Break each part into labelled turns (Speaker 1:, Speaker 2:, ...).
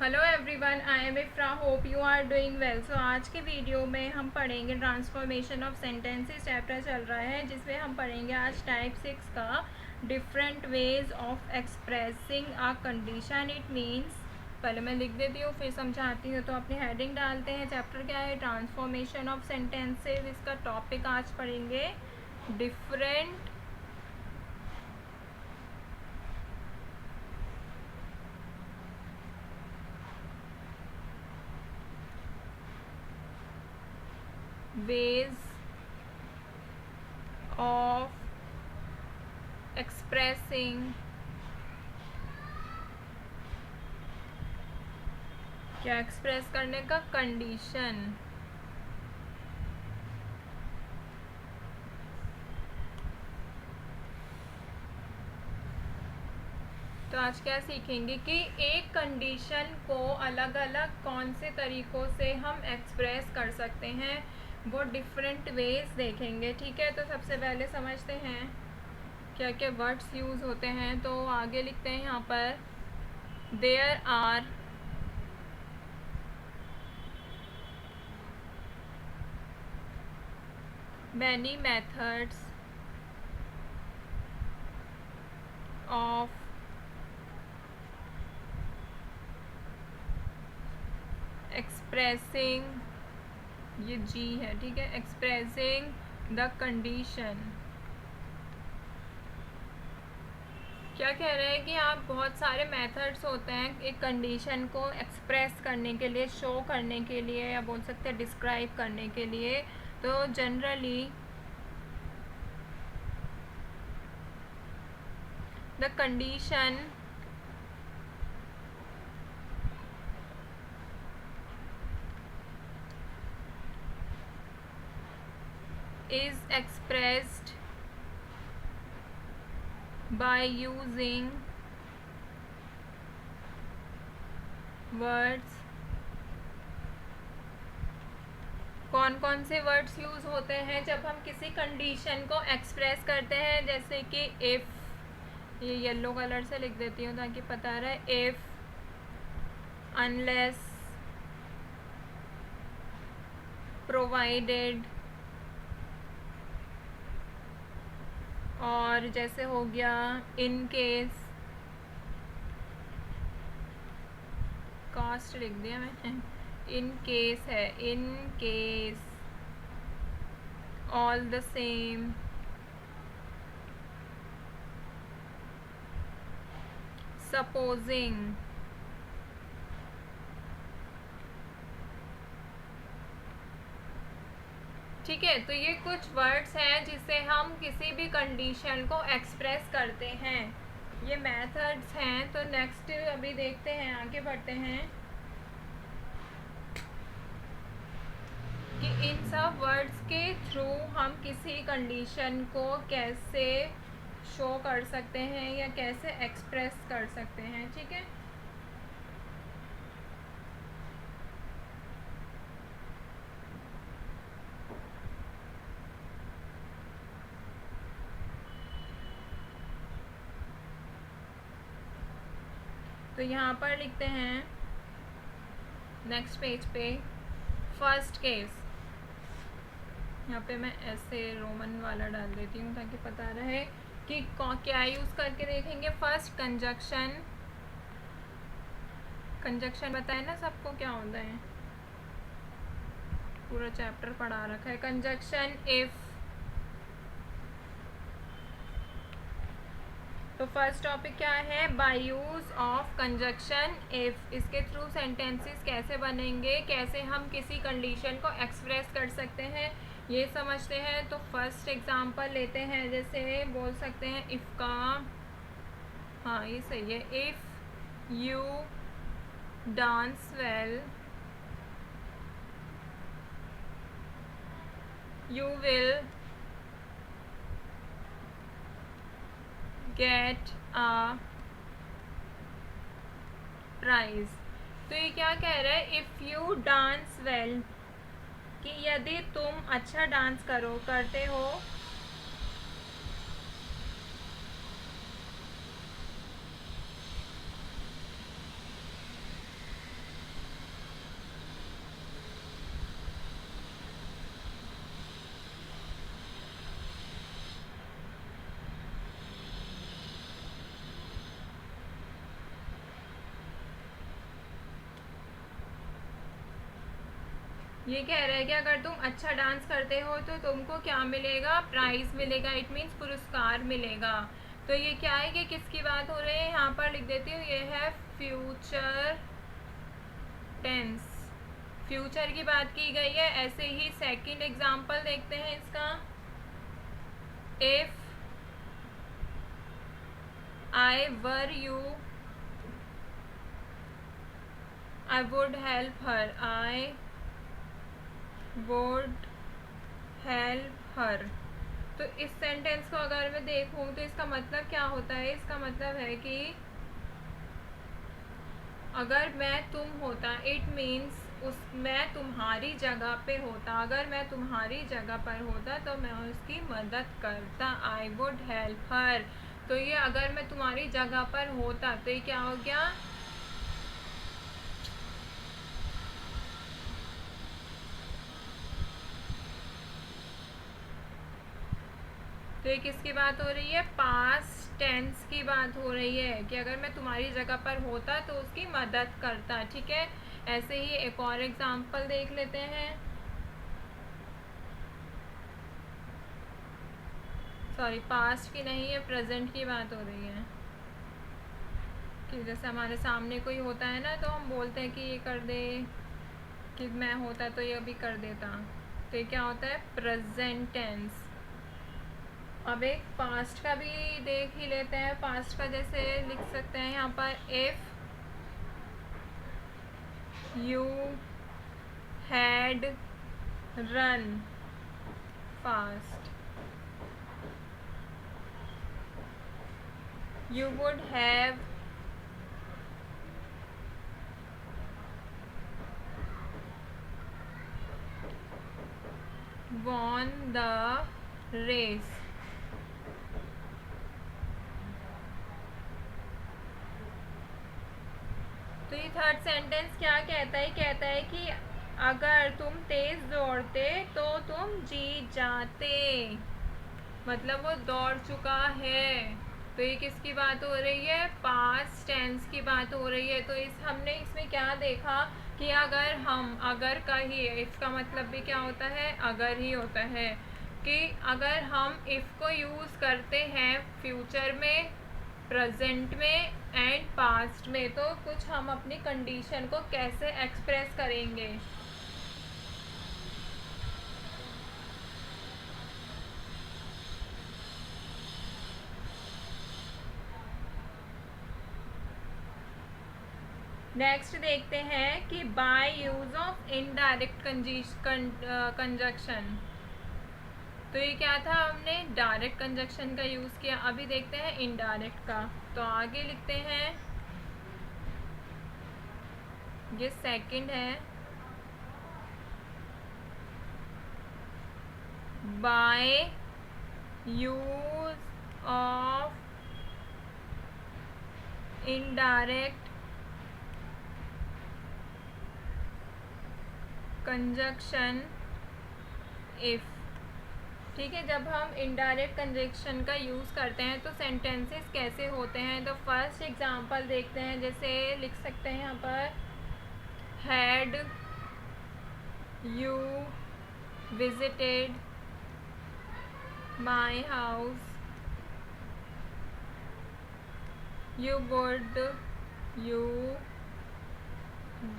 Speaker 1: Hello everyone, I am Ifra, hope you are doing well. So आज के video में हम पढ़ेंगे ट्रांसफॉर्मेशन ऑफ सेंटेंसेस चैप्टर चल रहा है, जिसमें हम पढ़ेंगे आज टाइप 6 का different ways of expressing a condition. It means, पहले मैं लिख देती हूँ फिर समझाती हूँ। तो अपनी हेडिंग डालते हैं। चैप्टर क्या है? Transformation of sentences. इसका टॉपिक आज पढ़ेंगे डिफरेंट ways of expressing क्या एक्सप्रेस करने का कंडीशन। तो आज क्या सीखेंगे कि एक कंडीशन को अलग अलग कौन से तरीक़ों से हम एक्सप्रेस कर सकते हैं, वो डिफरेंट वेज देखेंगे। ठीक है, तो सबसे पहले समझते हैं क्या क्या वर्ड्स यूज़ होते हैं। तो आगे लिखते हैं यहाँ पर, there are many methods of expressing, ये जी है, ठीक है, एक्सप्रेसिंग द कंडीशन। क्या कह रहे हैं कि आप बहुत सारे मेथड्स होते हैं एक कंडीशन को एक्सप्रेस करने के लिए, शो करने के लिए, या बोल सकते हैं डिस्क्राइब करने के लिए। तो generally the condition is expressed by using words। कौन कौन से वर्ड्स यूज़ होते हैं जब हम किसी कंडीशन को एक्सप्रेस करते हैं? जैसे कि इफ़, ये येलो कलर से लिख देती हूँ ताकि पता रहे, इफ़, अनलेस, प्रोवाइडेड, और जैसे हो गया इन केस, कास्ट लिख दिया मैंने, इन केस है, in case, all the same, supposing. ठीक है, तो ये कुछ वर्ड्स हैं जिससे हम किसी भी कंडीशन को एक्सप्रेस करते हैं। ये मेथड्स हैं। तो नेक्स्ट अभी देखते हैं, आगे बढ़ते हैं कि इन सब वर्ड्स के थ्रू हम किसी कंडीशन को कैसे शो कर सकते हैं या कैसे एक्सप्रेस कर सकते हैं। ठीक है, तो यहाँ पर लिखते हैं नेक्स्ट पेज पे, फर्स्ट केस। यहाँ पे मैं ऐसे रोमन वाला डाल देती हूँ ताकि पता रहे कि क्या यूज़ करके देखेंगे। First, conjunction. कंजक्शन बताए ना सबको क्या होता है, पूरा चैप्टर पढ़ा रखा है। Conjunction if. तो फर्स्ट टॉपिक क्या है? By use of conjunction if. इसके थ्रू सेंटेंसेस कैसे बनेंगे, कैसे हम किसी कंडीशन को एक्सप्रेस कर सकते हैं, ये समझते हैं। तो फर्स्ट एग्जांपल लेते हैं, जैसे बोल सकते हैं इफ़ का, हाँ ये सही है, if you dance well you will get a prize. तो ये क्या कह रहा है? इफ़ यू डांस वेल, कि यदि तुम अच्छा डांस करते हो, ये कह रहा है कि अगर तुम अच्छा डांस करते हो तो तुमको क्या मिलेगा, प्राइज मिलेगा, इट मीन्स पुरस्कार मिलेगा। तो ये क्या है कि किसकी बात हो रही है, यहाँ पर लिख देती हूँ, ये है फ्यूचर टेंस, फ्यूचर की बात की गई है। ऐसे ही सेकंड एग्जांपल देखते हैं इसका, if I were you I would help her, I would help her. तो इस सेंटेंस को अगर मैं देखूं तो इसका मतलब क्या होता है, इसका मतलब है कि अगर मैं तुम होता, इट मीन्स मैं तुम्हारी जगह पे होता, अगर मैं तुम्हारी जगह पर होता तो मैं उसकी मदद करता, आई वुड हेल्प हर। तो ये अगर मैं तुम्हारी जगह पर होता तो ये क्या हो गया, तो ये किसकी बात हो रही है, पास्ट टेंस की बात हो रही है कि अगर मैं तुम्हारी जगह पर होता तो उसकी मदद करता। ठीक है, ऐसे ही एक और एग्जांपल देख लेते हैं, सॉरी पास्ट की नहीं है, प्रेजेंट की बात हो रही है कि जैसे हमारे सामने कोई होता है ना तो हम बोलते हैं कि ये कर दे, कि मैं होता तो ये अभी कर देता। तो ये क्या होता है, प्रेजेंट टेंस। अब एक पास्ट का भी देख ही लेते हैं, पास्ट का जैसे लिख सकते हैं यहाँ पर, if you had run fast you would have won the race। तो ये थर्ड सेंटेंस क्या कहता है, कहता है कि अगर तुम तेज दौड़ते तो तुम जीत जाते, मतलब वो दौड़ चुका है। तो ये किसकी बात हो रही है, पास्ट टेंस की बात हो रही है। तो हमने इसमें क्या देखा कि अगर हम, अगर का ही, इफ का मतलब भी क्या होता है, अगर ही होता है, कि अगर हम इफ को यूज़ करते हैं फ्यूचर में, प्रेजेंट में एंड पास्ट में, तो कुछ हम अपनी कंडीशन को कैसे एक्सप्रेस करेंगे। नेक्स्ट देखते हैं कि by use of indirect conjunction. तो ये क्या था, हमने डायरेक्ट कंजक्शन का यूज़ किया, अभी देखते हैं इनडायरेक्ट का। तो आगे लिखते हैं, ये सेकंड है, by use of indirect conjunction if. ठीक है, जब हम इनडायरेक्ट कंजक्शन का यूज़ करते हैं तो सेंटेंसेस कैसे होते हैं। तो फर्स्ट एग्जांपल देखते हैं, जैसे लिख सकते हैं यहाँ पर, had you visited my house you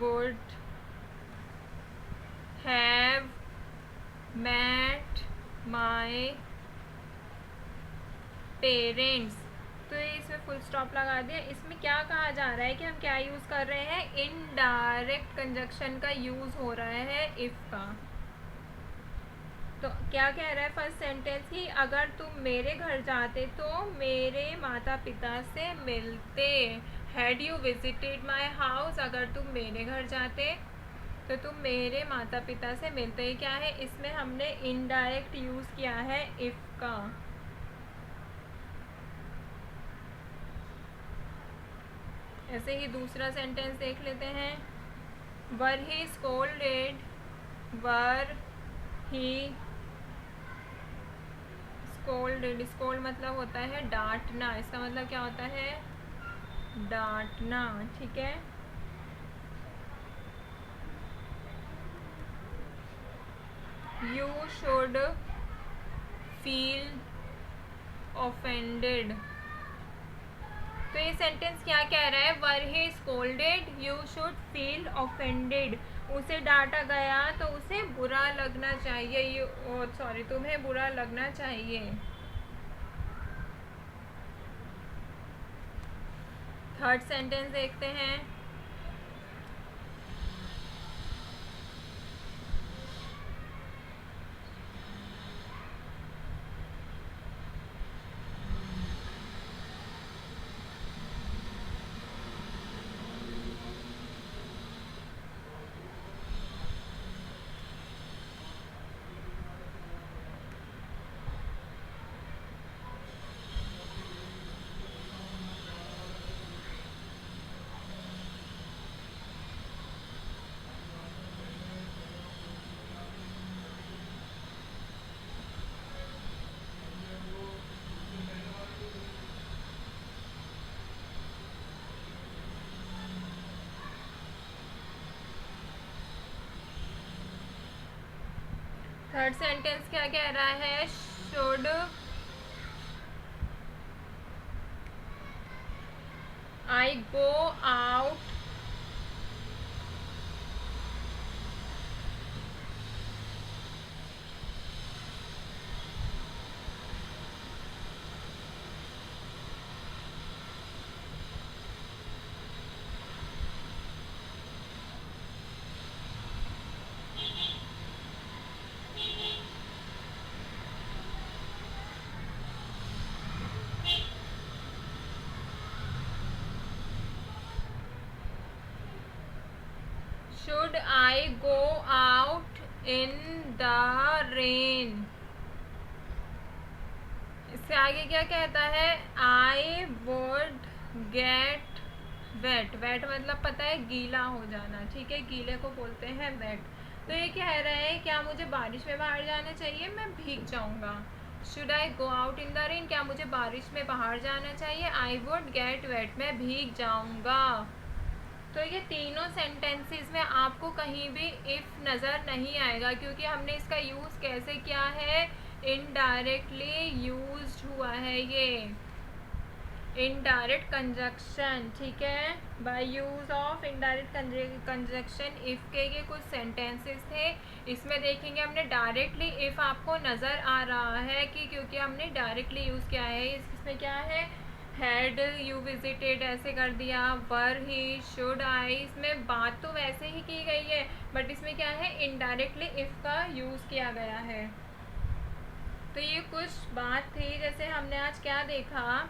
Speaker 1: would have met my parents। तो ये इसमें फुल स्टॉप लगा दिया। इसमें क्या कहा जा रहा है कि हम क्या यूज़ कर रहे हैं, इनडायरेक्ट कंजक्शन का यूज़ हो रहा है इफ़ का। तो क्या कह रहा है फर्स्ट सेंटेंस की, अगर तुम मेरे घर जाते तो मेरे माता पिता से मिलते। Had you visited my house, अगर तुम मेरे घर जाते तो तुम मेरे माता पिता से मिलते। क्या है, इसमें हमने इनडायरेक्ट यूज़ किया है इफ़ का। ऐसे ही दूसरा सेंटेंस देख लेते हैं, वर he scolded, were he scolded, scold मतलब होता है डांटना, इसका मतलब क्या होता है, डांटना। ठीक है, यू शुड फील ऑफेंडेड। तो ये सेंटेंस क्या कह रहा है? Were he scolded you should feel offended. उसे डांटा गया तो उसे बुरा लगना चाहिए। तुम्हें बुरा लगना चाहिए। थर्ड सेंटेंस देखते हैं। थर्ड सेंटेंस क्या कह रहा है? Should I go out should I go out in the rain. इससे आगे क्या कहता है? I would get wet. Wet मतलब पता है गीला हो जाना, ठीक है, गीले को बोलते हैं वेट। तो ये कह रहा है क्या मुझे बारिश में बाहर जाना चाहिए? मैं भीग जाऊंगा। Should I go out in the rain, क्या मुझे बारिश में बाहर जाना चाहिए? आई वुड गेट वेट, मैं भीग जाऊंगा। तो ये तीनों सेंटेंसेस में आपको कहीं भी इफ नज़र नहीं आएगा, क्योंकि हमने इसका यूज़ कैसे किया है? इनडायरेक्टली यूज्ड हुआ है ये इनडायरेक्ट कंजक्शन, ठीक है, by use of indirect conjunction if के ये कुछ सेंटेंसेस थे। इसमें देखेंगे हमने डायरेक्टली इफ आपको नज़र आ रहा है कि क्योंकि हमने डायरेक्टली यूज़ किया है। इसमें क्या है? हैड यू विजिटेड ऐसे कर दिया, वर ही, शुड आई। इसमें बात तो वैसे ही की गई है, बट इसमें क्या है? इनडायरेक्टली इफ का यूज़ किया गया है। तो ये कुछ बात थी। जैसे हमने आज क्या देखा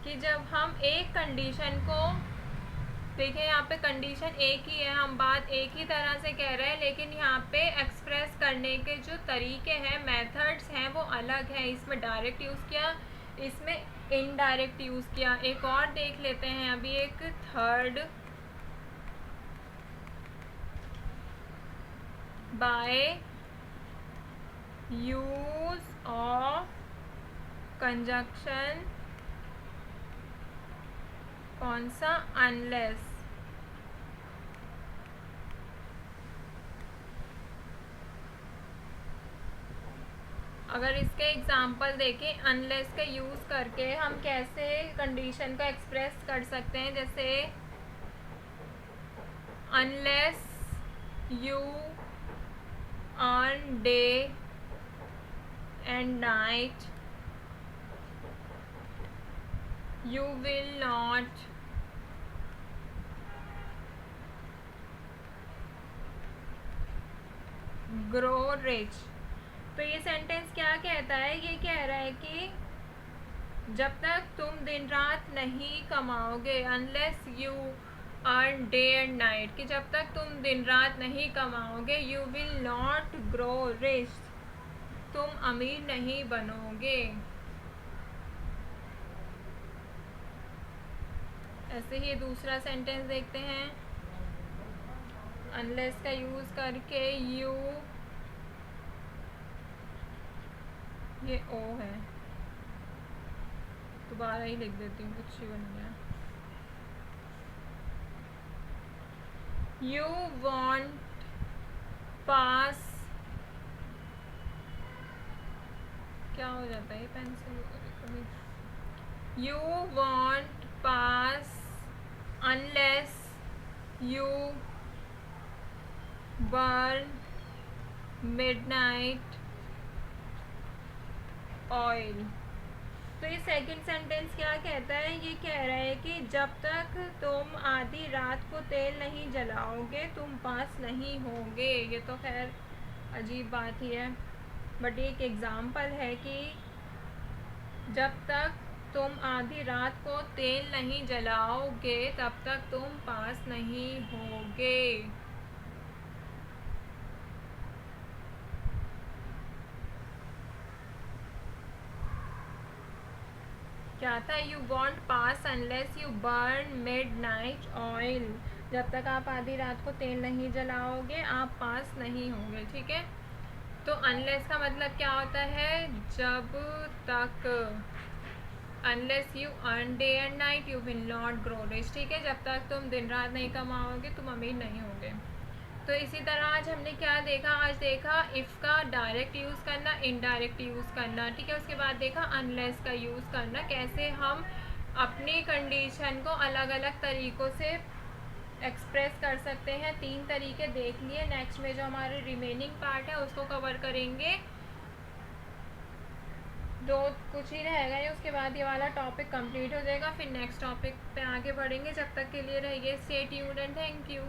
Speaker 1: कि जब हम एक कंडीशन को देखें, यहाँ पे कंडीशन एक ही है, हम बात एक ही तरह से कह रहे हैं, लेकिन यहाँ पे एक्सप्रेस करने के जो तरीके हैं, मेथड्स हैं, वो अलग हैं। इसमें डायरेक्ट यूज़ किया, इसमें इनडायरेक्ट यूज़ किया। एक और देख लेते हैं अभी, एक third, by use of conjunction, कौन सा? अनलेस। अगर इसके एग्जाम्पल देखें, अनलेस का यूज़ करके हम कैसे कंडीशन को एक्सप्रेस कर सकते हैं। जैसे unless you earn day and night you will not grow rich। तो ये सेंटेंस क्या कहता है? ये कह रहा है कि जब तक तुम दिन रात नहीं कमाओगे, unless you earn day and night, कि जब तक तुम दिन रात नहीं कमाओगे, you will not grow rich, तुम अमीर नहीं बनोगे। ऐसे ही दूसरा सेंटेंस देखते हैं, अनलेस का यूज़ करके यू, ये ओ है, दोबारा ही लिख देती हूँ, कुछ ही बन गया। यू वॉन्ट पास, क्या हो जाता है पेंसिल कभी, you want pass unless you burn midnight oil. तो ये सेकंड सेंटेंस क्या कहता है, ये कह रहा है कि जब तक तुम आधी रात को तेल नहीं जलाओगे तुम पास नहीं होगे। ये तो खैर अजीब बात ही है, बट एक एग्जाम्पल है कि जब तक तुम आधी रात को तेल नहीं जलाओगे तब तक तुम पास नहीं होगे। क्या था, you want pass unless you burn midnight oil. जब तक आप आधी रात को तेल नहीं जलाओगे आप पास नहीं होंगे। ठीक है, तो अनलेस का मतलब क्या होता है, जब तक, unless you earn day and night you will not grow rich. ठीक है, जब तक तुम दिन रात नहीं कमाओगे तुम अमीर नहीं होगे। तो इसी तरह आज हमने क्या देखा, आज देखा इफ़ का डायरेक्ट यूज़ करना, इनडायरेक्ट यूज़ करना। ठीक है, उसके बाद देखा अनलेस का यूज़ करना, कैसे हम अपनी कंडीशन को अलग अलग तरीक़ों से एक्सप्रेस कर सकते हैं। 3 तरीके देख लिए। नेक्स्ट में जो हमारे रिमेनिंग पार्ट है उसको कवर करेंगे, दो कुछ ही रहेगा ये, उसके बाद ये वाला टॉपिक कंप्लीट हो जाएगा, फिर नेक्स्ट टॉपिक पे आगे बढ़ेंगे। जब तक के लिए रहिए stay tuned and thank you.